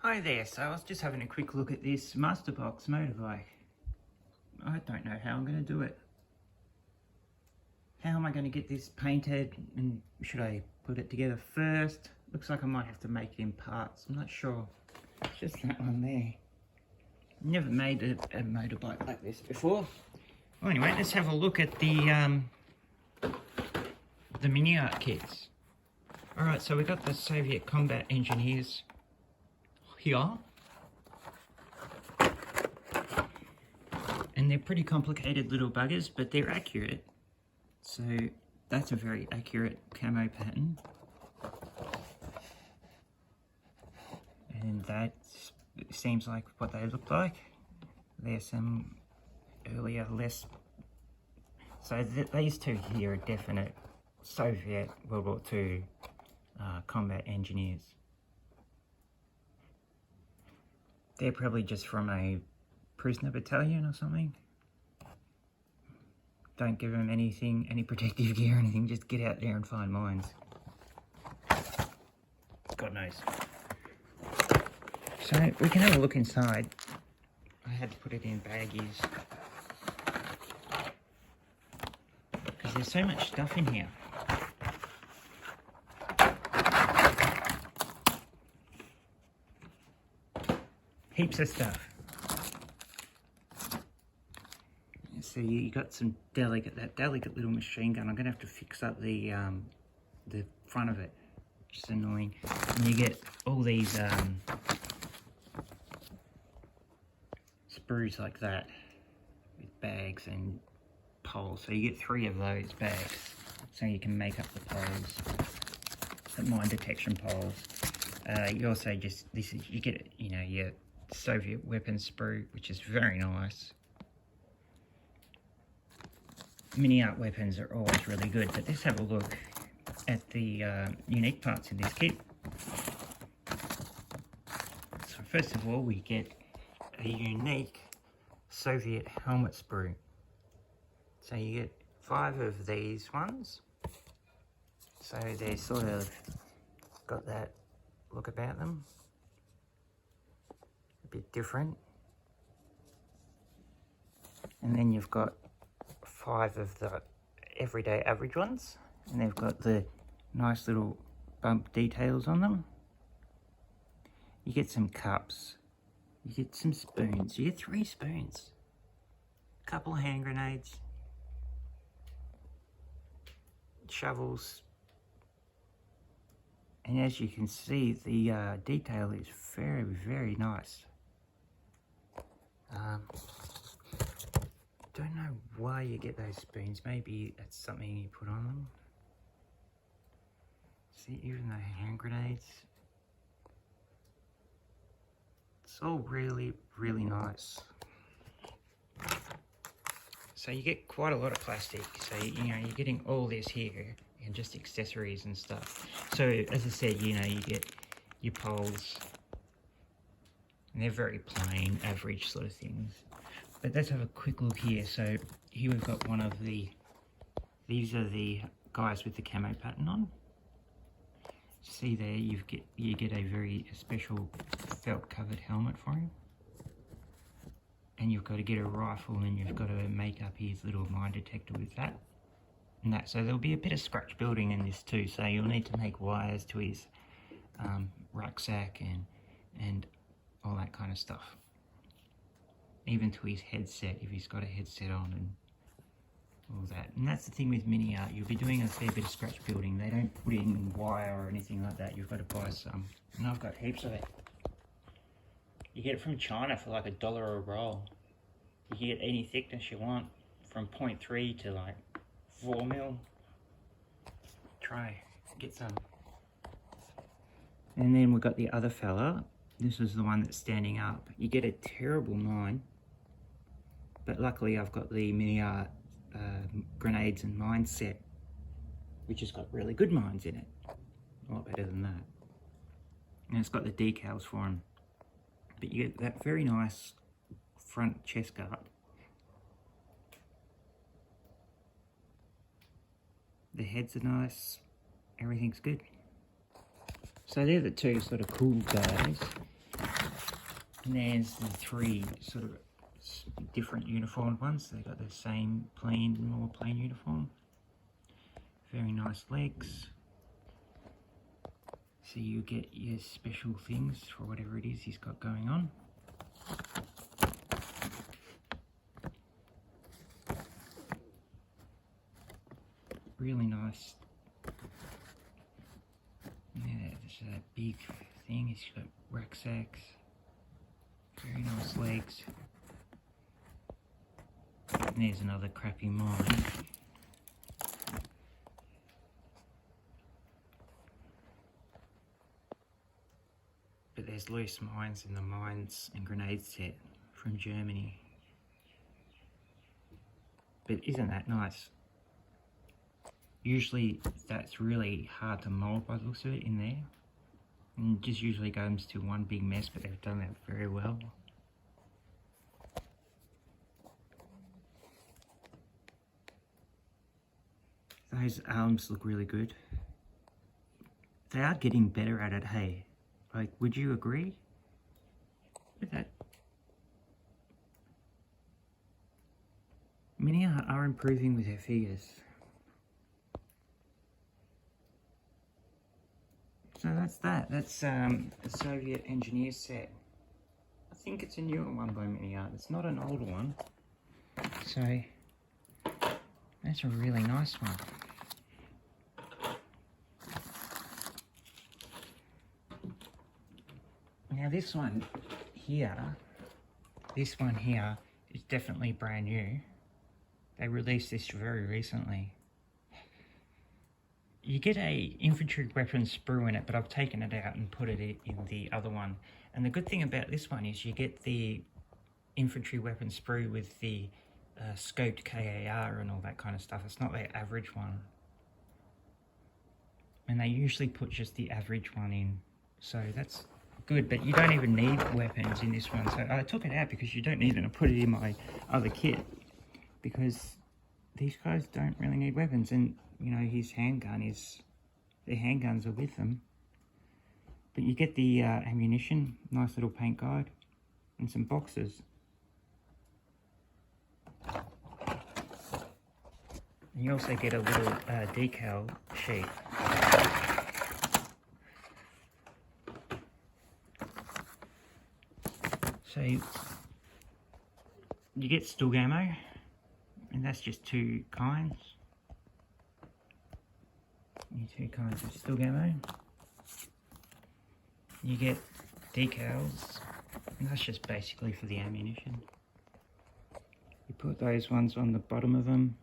Hi there, so I was just having a quick look at this Masterbox motorbike. I don't know how I'm going to do it. How am I going to get this painted, and should I put it together first? Looks like I might have to make it in parts, I'm not sure. It's just that one there. Never made a motorbike like this before. Well, anyway, let's have a look at the Miniart kits. Alright, so we got the Soviet combat engineers here, and they're pretty complicated little buggers, but they're accurate. So that's a very accurate camo pattern, and that seems like what they look like. There's some earlier less, so these two here are definite Soviet World War II combat engineers. They're probably just from a prisoner battalion or something. Don't give them anything, any protective gear or anything, just get out there and find mines. God knows. So we can have a look inside. I had to put it in baggies because there's so much stuff in here. Heaps of stuff. So you got some that delicate little machine gun. I'm gonna have to fix up the front of it, which is annoying. And you get all these sprues like that with bags and poles. So you get 3 of those bags, so you can make up the poles, the mine detection poles. You also you get your Soviet weapons sprue, which is very nice. Miniart weapons are always really good, but let's have a look at the unique parts in this kit. So first of all, we get a unique Soviet helmet sprue. So you get 5 of these ones. So they sort of got that look about them. A bit different. And then you've got 5 of the everyday average ones, and they've got the nice little bump details on them. You get some cups, you get some spoons, you get 3 spoons, a couple of hand grenades, shovels, and as you can see, the detail is very, very nice. Don't know why you get those spoons. Maybe that's something you put on them. See, even the hand grenades. It's all really, really nice. So you get quite a lot of plastic. So you're getting all this here and just accessories and stuff. So as I said, you get your poles, and they're very plain, average sort of things. But let's have a quick look here. So here we've got one of these are the guys with the camo pattern on. See there, you get a very special felt covered helmet for him. And you've got to get a rifle, and you've got to make up his little mine detector with that. And that, so there'll be a bit of scratch building in this too. So you'll need to make wires to his rucksack and all that kind of stuff. Even to his headset, if he's got a headset on and all that. And that's the thing with Miniart, you'll be doing a fair bit of scratch building. They don't put in wire or anything like that. You've got to buy some. And I've got heaps of it. You get it from China for like $1 a roll. You can get any thickness you want, from 0.3 to like 4 mil. Try, get some. And then we've got the other fella. This is the one that's standing up. You get a terrible mine, but luckily I've got the Miniart grenades and mine set, which has got really good mines in it. A lot better than that. And it's got the decals for them. But you get that very nice front chest guard. The heads are nice. Everything's good. So they're the 2 sort of cool guys. And there's the three sort of different uniformed ones. They got the same more plain uniform. Very nice legs. So you get your special things for whatever it is he's got going on. Really nice. Yeah, there's a big thing. He's got rucksacks. Very nice legs. And there's another crappy mine. But there's loose mines in the mines and grenade set from Germany. But isn't that nice? Usually that's really hard to mould by the looks of it in there. And it just usually goes to one big mess, but they've done that very well. Those arms look really good. They are getting better at it, hey? Like, would you agree with that? Miniart are improving with their figures. So that's that. That's a Soviet engineer set. I think it's a newer one by Miniart. It's not an older one. So that's a really nice one. Now this one here is definitely brand new. They released this very recently. You get a infantry weapon sprue in it, but I've taken it out and put it in the other one. And the good thing about this one is you get the infantry weapon sprue with the scoped KAR and all that kind of stuff. It's not the average one. And they usually put just the average one in. So that's good, but you don't even need weapons in this one. So I took it out because you don't need it. I put it in my other kit because these guys don't really need weapons. And you know, his handgun is, their handguns are with them. But you get the ammunition, nice little paint guide, and some boxes. And you also get a little decal sheet. So you get Stug ammo, and that's just two kinds. Two kinds of Stug ammo. You get decals, and that's just basically for the ammunition. You put those ones on the bottom of them,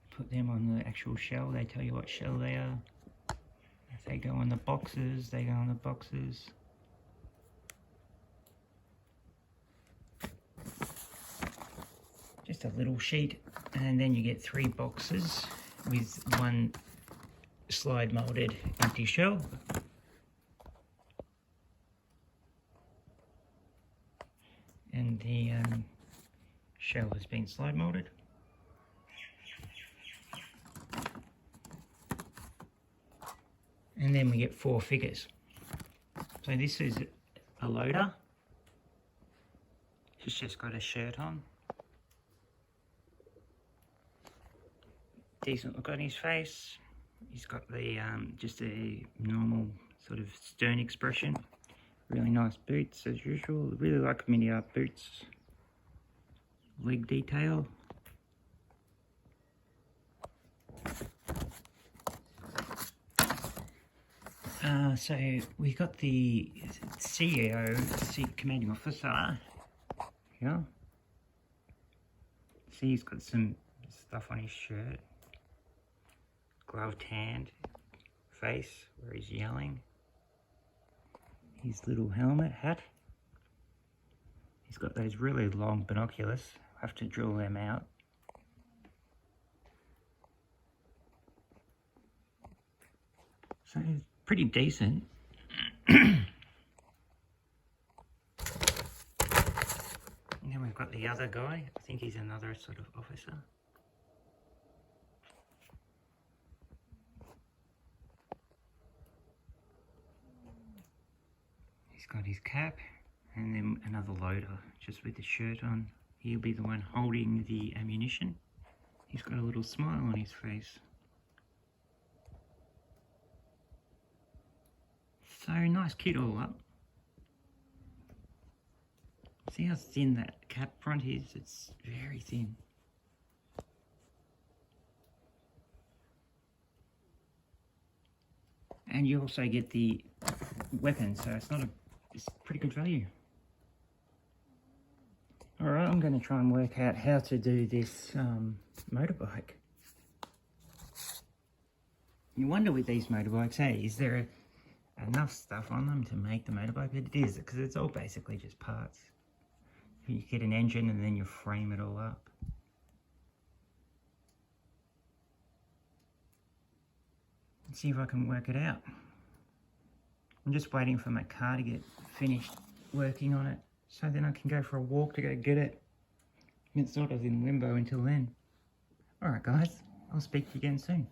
put them on the actual shell. They tell you what shell they are. If they go on the boxes, they go on the boxes. Just a little sheet, and then you get 3 boxes with one slide molded empty shell. And the shell has been slide molded. And then we get 4 figures. So this is a loader. He's just got a shirt on. Decent look on his face. He's got the just a normal sort of stern expression. Really nice boots as usual. Really like Miniart boots. Leg detail. So we got the CEO, commanding officer. Yeah. See, he's got some stuff on his shirt. Gloved hand, face where he's yelling. His little helmet, hat. He's got those really long binoculars. I have to drill them out. So it's pretty decent. And then we've got the other guy. I think he's another sort of officer. He's got his cap, And then another loader, just with the shirt on. He'll be the one holding the ammunition. He's got a little smile on his face. So nice kit all up. See how thin that cap front is? It's very thin. And you also get the weapon, so it's pretty good value. Alright, I'm going to try and work out how to do this motorbike. You wonder with these motorbikes, hey, is there enough stuff on them to make the motorbike? But it is, because it's all basically just parts. You get an engine and then you frame it all up. Let's see if I can work it out. I'm just waiting for my car to get finished working on it, so then I can go for a walk to go get it. It's sort of in limbo until then. Alright guys, I'll speak to you again soon.